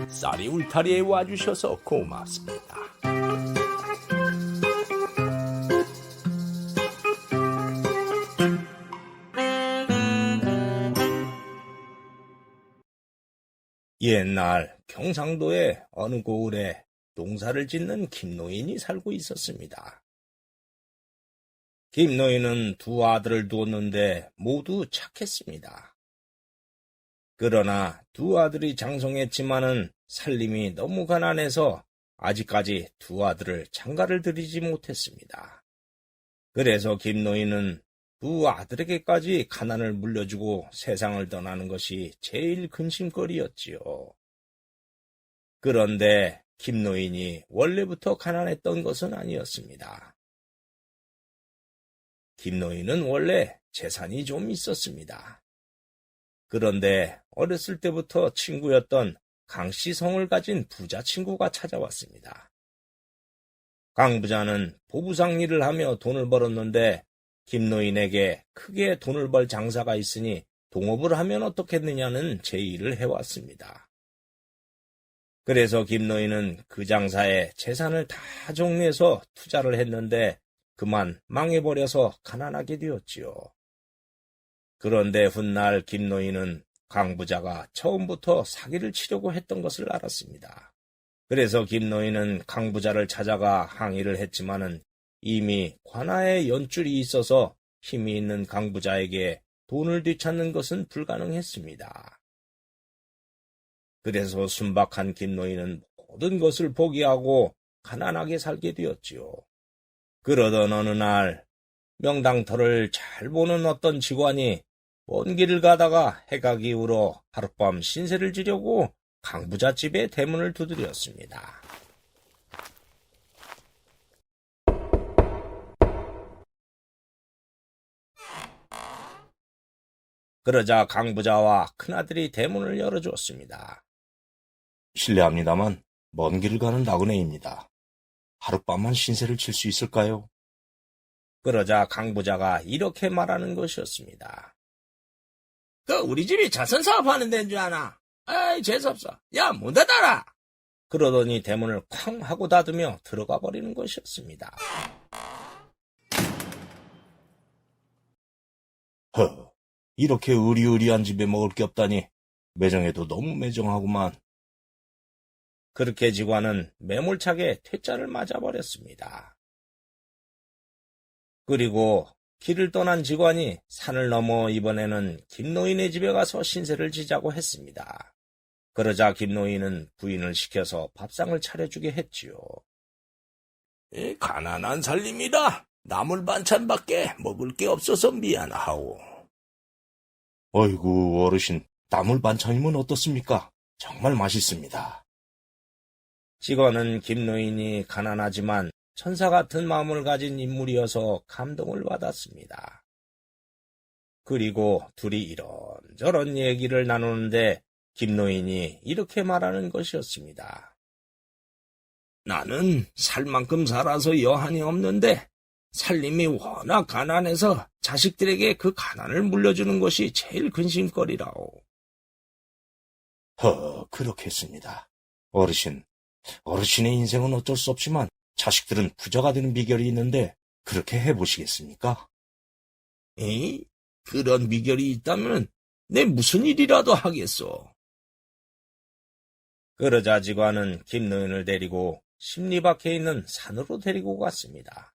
쌀이 울타리에 와주셔서 고맙습니다. 옛날 경상도의 어느 고을에 농사를 짓는 김노인이 살고 있었습니다. 김노인은 두 아들을 두었는데 모두 착했습니다. 그러나 두 아들이 장성했지만은 살림이 너무 가난해서 아직까지 두 아들을 장가를 들이지 못했습니다. 그래서 김노인은 두 아들에게까지 가난을 물려주고 세상을 떠나는 것이 제일 근심거리였지요. 그런데 김노인이 원래부터 가난했던 것은 아니었습니다. 김노인은 원래 재산이 좀 있었습니다. 그런데 어렸을 때부터 친구였던 강씨성을 가진 부자 친구가 찾아왔습니다. 강 부자는 보부상 일을 하며 돈을 벌었는데 김노인에게 크게 돈을 벌 장사가 있으니 동업을 하면 어떻겠느냐는 제의를 해왔습니다. 그래서 김노인은 그 장사에 재산을 다 정리해서 투자를 했는데 그만 망해버려서 가난하게 되었지요. 그런데 훗날 김노인은 강 부자가 처음부터 사기를 치려고 했던 것을 알았습니다. 그래서 김노인은 강 부자를 찾아가 항의를 했지만은 이미 관아에 연줄이 있어서 힘이 있는 강 부자에게 돈을 되찾는 것은 불가능했습니다. 그래서 순박한 김노인은 모든 것을 포기하고 가난하게 살게 되었지요. 그러던 어느 날 명당터를 잘 보는 어떤 직원이 먼 길을 가다가 해가 기울어 하룻밤 신세를 지려고 강 부자 집의 대문을 두드렸습니다. 그러자 강 부자와 큰아들이 대문을 열어주었습니다. 실례합니다만 먼 길을 가는 나그네입니다. 하룻밤만 신세를 칠 수 있을까요? 그러자 강 부자가 이렇게 말하는 것이었습니다. 우리 집이 자선 사업하는 데인 줄 아나? 아이, 재수없어. 야, 문 닫아라! 그러더니 대문을 쾅 하고 닫으며 들어가 버리는 것이었습니다. 이렇게 의리의리한 집에 먹을 게 없다니 매정해도 너무 매정하구만. 그렇게 직원은 매몰차게 퇴짜를 맞아버렸습니다. 그리고 길을 떠난 직원이 산을 넘어 이번에는 김노인의 집에 가서 신세를 지자고 했습니다. 그러자 김노인은 부인을 시켜서 밥상을 차려주게 했지요. 가난한 살림이라 나물 반찬밖에 먹을 게 없어서 미안하오. 어이구, 어르신, 나물 반찬이면 어떻습니까? 정말 맛있습니다. 직원은 김노인이 가난하지만 천사 같은 마음을 가진 인물이어서 감동을 받았습니다. 그리고 둘이 이런저런 얘기를 나누는데 김노인이 이렇게 말하는 것이었습니다. 나는 살 만큼 살아서 여한이 없는데 살림이 워낙 가난해서 자식들에게 그 가난을 물려주는 것이 제일 근심거리라오. 그렇겠습니다. 어르신의 인생은 어쩔 수 없지만 자식들은 부자가 되는 비결이 있는데 그렇게 해보시겠습니까? 그런 비결이 있다면 내 무슨 일이라도 하겠소. 그러자 직원은 김노인을 데리고 십리 밖에 있는 산으로 데리고 갔습니다.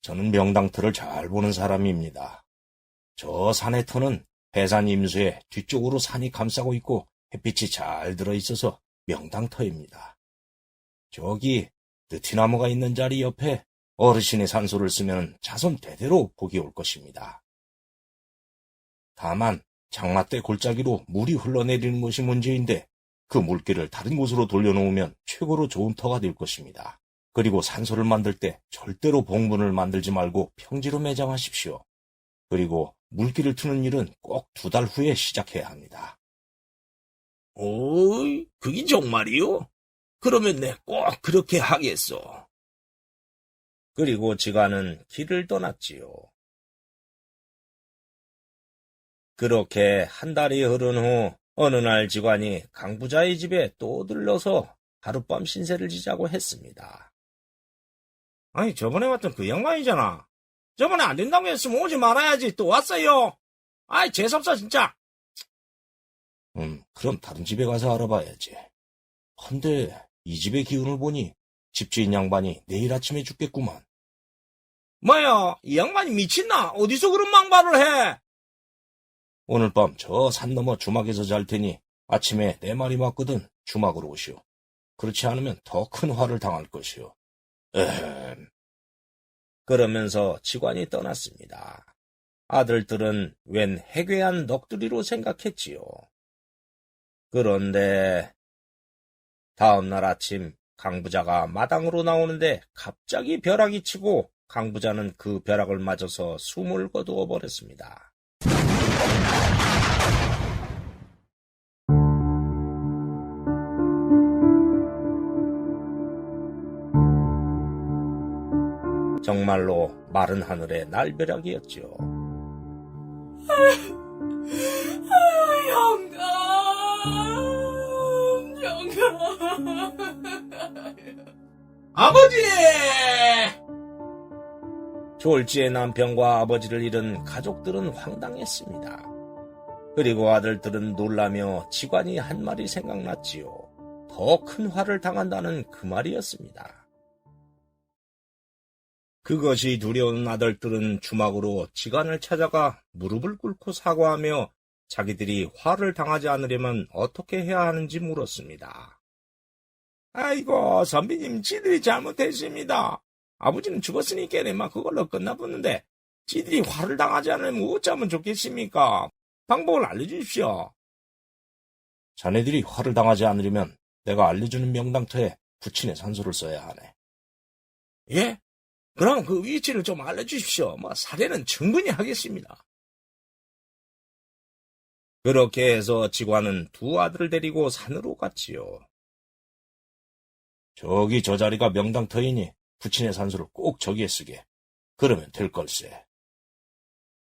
저는 명당터를 잘 보는 사람입니다. 저 산의 터는 해산 임수에 뒤쪽으로 산이 감싸고 있고 햇빛이 잘 들어있어서 명당터입니다. 저기 느티나무가 있는 자리 옆에 어르신의 산소를 쓰면 자손 대대로 복이 올 것입니다. 다만 장마 때 골짜기로 물이 흘러내리는 것이 문제인데 그 물길을 다른 곳으로 돌려놓으면 최고로 좋은 터가 될 것입니다. 그리고 산소를 만들 때 절대로 봉분을 만들지 말고 평지로 매장하십시오. 그리고 물길을 트는 일은 꼭 2달 후에 시작해야 합니다. 오이, 그게 정말이요? 그러면 내 꼭 그렇게 하겠소. 그리고 직원은 길을 떠났지요. 그렇게 한 달이 흐른 후 어느 날 직원이 강 부자의 집에 또 들러서 하룻밤 신세를 지자고 했습니다. 아니, 저번에 왔던 그 양반이잖아. 저번에 안 된다고 했으면 오지 말아야지. 또 왔어요. 아이, 재수없어, 진짜. 그럼 다른 집에 가서 알아봐야지. 헌데 이 집의 기운을 보니 집주인 양반이 내일 아침에 죽겠구만. 뭐야, 이 양반이 미친나? 어디서 그런 망발을 해? 오늘 밤 저 산 너머 주막에서 잘 테니 아침에 내 말이 맞거든 주막으로 오시오. 그렇지 않으면 더 큰 화를 당할 것이오. 그러면서 직관이 떠났습니다. 아들들은 웬 해괴한 넋두리로 생각했지요. 그런데 다음날 아침 강부자가 마당으로 나오는데 갑자기 벼락이 치고 강부자는 그 벼락을 맞아서 숨을 거두어 버렸습니다. 정말로 마른 하늘의 날벼락이었죠. 영감. 아버지! 졸지의 남편과 아버지를 잃은 가족들은 황당했습니다. 그리고 아들들은 놀라며 직관이 한 말이 생각났지요. 더 큰 화를 당한다는 그 말이었습니다. 그것이 두려운 아들들은 주막으로 직관을 찾아가 무릎을 꿇고 사과하며 자기들이 화를 당하지 않으려면 어떻게 해야 하는지 물었습니다. 아이고, 선비님, 지들이 잘못했습니다. 아버지는 죽었으니까 내만 그걸로 끝나보는데 지들이 화를 당하지 않으면 어쩌면 좋겠습니까? 방법을 알려주십시오. 자네들이 화를 당하지 않으려면 내가 알려주는 명당터에 부친의 산소를 써야 하네. 예? 그럼 그 위치를 좀 알려주십시오. 사례는 충분히 하겠습니다. 그렇게 해서 직관은 두 아들을 데리고 산으로 갔지요. 저기 저 자리가 명당터이니 부친의 산소를 꼭 저기에 쓰게. 그러면 될 걸세.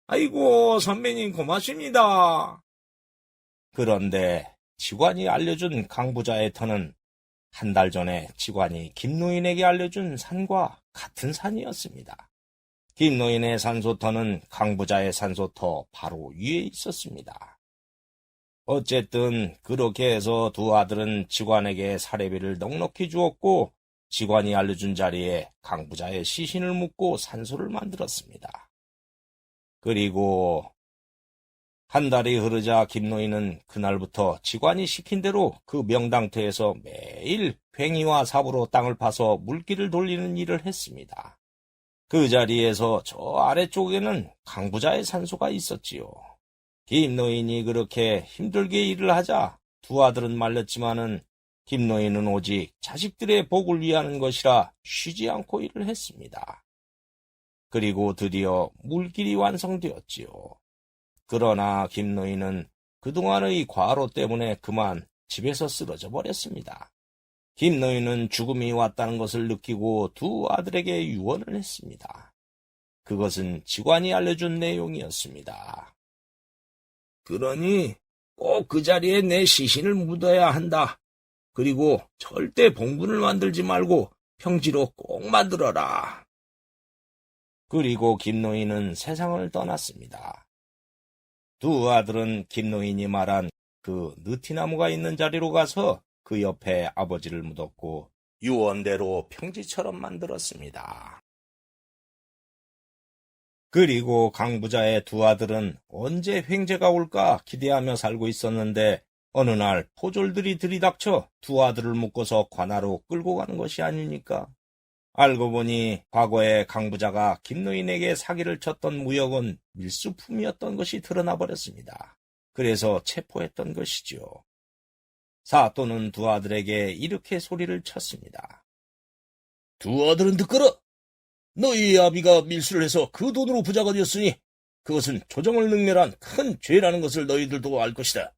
아이고, 선배님 고맙습니다. 그런데 직관이 알려준 강부자의 터는 한 달 전에 직관이 김노인에게 알려준 산과 같은 산이었습니다. 김노인의 산소터는 강부자의 산소터 바로 위에 있었습니다. 어쨌든 그렇게 해서 두 아들은 직관에게 사례비를 넉넉히 주었고 직관이 알려준 자리에 강부자의 시신을 묻고 산소를 만들었습니다. 그리고 한 달이 흐르자 김노인은 그날부터 직관이 시킨 대로 그 명당터에서 매일 괭이와 삽으로 땅을 파서 물길을 돌리는 일을 했습니다. 그 자리에서 저 아래쪽에는 강부자의 산소가 있었지요. 김노인이 그렇게 힘들게 일을 하자 두 아들은 말렸지만은 김노인은 오직 자식들의 복을 위하는 것이라 쉬지 않고 일을 했습니다. 그리고 드디어 물길이 완성되었지요. 그러나 김노인은 그동안의 과로 때문에 그만 집에서 쓰러져 버렸습니다. 김노인은 죽음이 왔다는 것을 느끼고 두 아들에게 유언을 했습니다. 그것은 직관이 알려준 내용이었습니다. 그러니 꼭 그 자리에 내 시신을 묻어야 한다. 그리고 절대 봉분을 만들지 말고 평지로 꼭 만들어라. 그리고 김노인은 세상을 떠났습니다. 두 아들은 김노인이 말한 그 느티나무가 있는 자리로 가서 그 옆에 아버지를 묻었고 유언대로 평지처럼 만들었습니다. 그리고 강부자의 두 아들은 언제 횡재가 올까 기대하며 살고 있었는데 어느 날 포졸들이 들이닥쳐 두 아들을 묶어서 관하로 끌고 가는 것이 아닙니까? 알고 보니 과거에 강부자가 김노인에게 사기를 쳤던 무역은 밀수품이었던 것이 드러나 버렸습니다. 그래서 체포했던 것이죠. 사또는 두 아들에게 이렇게 소리를 쳤습니다. 두 아들은 듣거라. 너희 아비가 밀수를 해서 그 돈으로 부자가 되었으니 그것은 조정을 능멸한 큰 죄라는 것을 너희들도 알 것이다.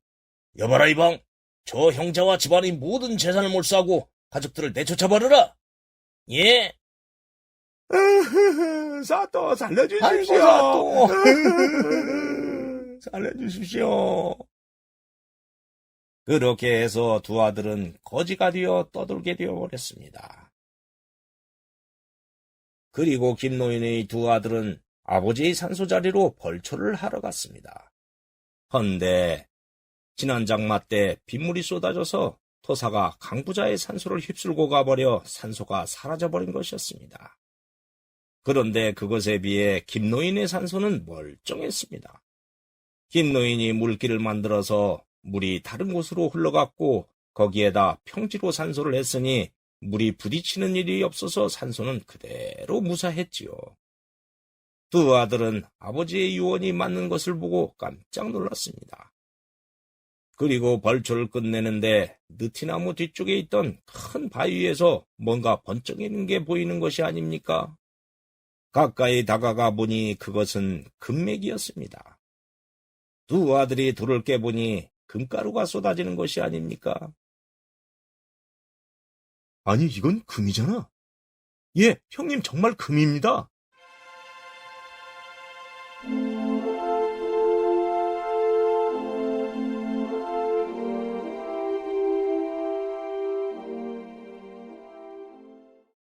여봐라 이방, 저 형제와 집안의 모든 재산을 몰수하고 가족들을 내쫓아버려라. 예. 사또 살려주십시오. 아이고, 사또. 살려주십시오. 그렇게 해서 두 아들은 거지가 되어 떠돌게 되어버렸습니다. 그리고 김노인의 두 아들은 아버지의 산소자리로 벌초를 하러 갔습니다. 헌데 지난 장마 때 빗물이 쏟아져서 토사가 강부자의 산소를 휩쓸고 가버려 산소가 사라져버린 것이었습니다. 그런데 그것에 비해 김노인의 산소는 멀쩡했습니다. 김노인이 물길을 만들어서 물이 다른 곳으로 흘러갔고 거기에다 평지로 산소를 했으니 물이 부딪히는 일이 없어서 산소는 그대로 무사했지요. 두 아들은 아버지의 유언이 맞는 것을 보고 깜짝 놀랐습니다. 그리고 벌초를 끝내는데 느티나무 뒤쪽에 있던 큰 바위에서 뭔가 번쩍이는 게 보이는 것이 아닙니까? 가까이 다가가 보니 그것은 금맥이었습니다. 두 아들이 돌을 깨보니 금가루가 쏟아지는 것이 아닙니까? 아니, 이건 금이잖아. 예, 형님 정말 금입니다.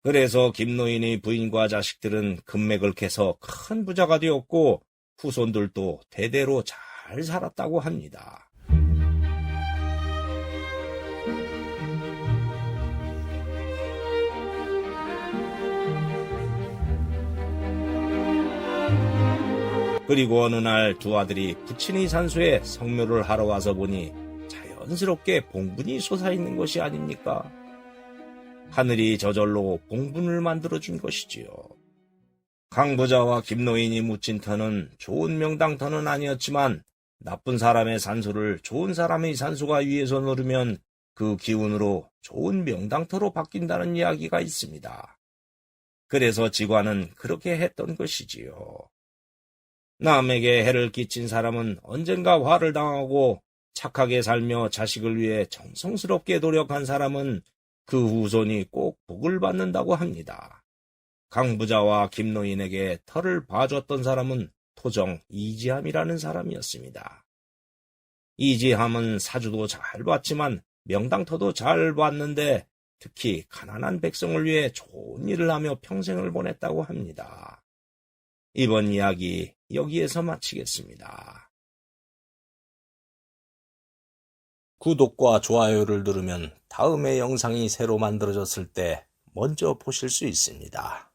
그래서 김노인의 부인과 자식들은 금맥을 캐서 큰 부자가 되었고 후손들도 대대로 잘 살았다고 합니다. 그리고 어느 날 두 아들이 부친의 산소에 성묘를 하러 와서 보니 자연스럽게 봉분이 솟아있는 것이 아닙니까? 하늘이 저절로 봉분을 만들어준 것이지요. 강부자와 김노인이 묻힌 터는 좋은 명당터는 아니었지만 나쁜 사람의 산소를 좋은 사람의 산소가 위에서 누르면 그 기운으로 좋은 명당터로 바뀐다는 이야기가 있습니다. 그래서 지관은 그렇게 했던 것이지요. 남에게 해를 끼친 사람은 언젠가 화를 당하고 착하게 살며 자식을 위해 정성스럽게 노력한 사람은 그 후손이 꼭 복을 받는다고 합니다. 강부자와 김노인에게 터를 봐줬던 사람은 토정 이지함이라는 사람이었습니다. 이지함은 사주도 잘 봤지만 명당터도 잘 봤는데 특히 가난한 백성을 위해 좋은 일을 하며 평생을 보냈다고 합니다. 이번 이야기 여기에서 마치겠습니다. 구독과 좋아요를 누르면 다음에 영상이 새로 만들어졌을 때 먼저 보실 수 있습니다.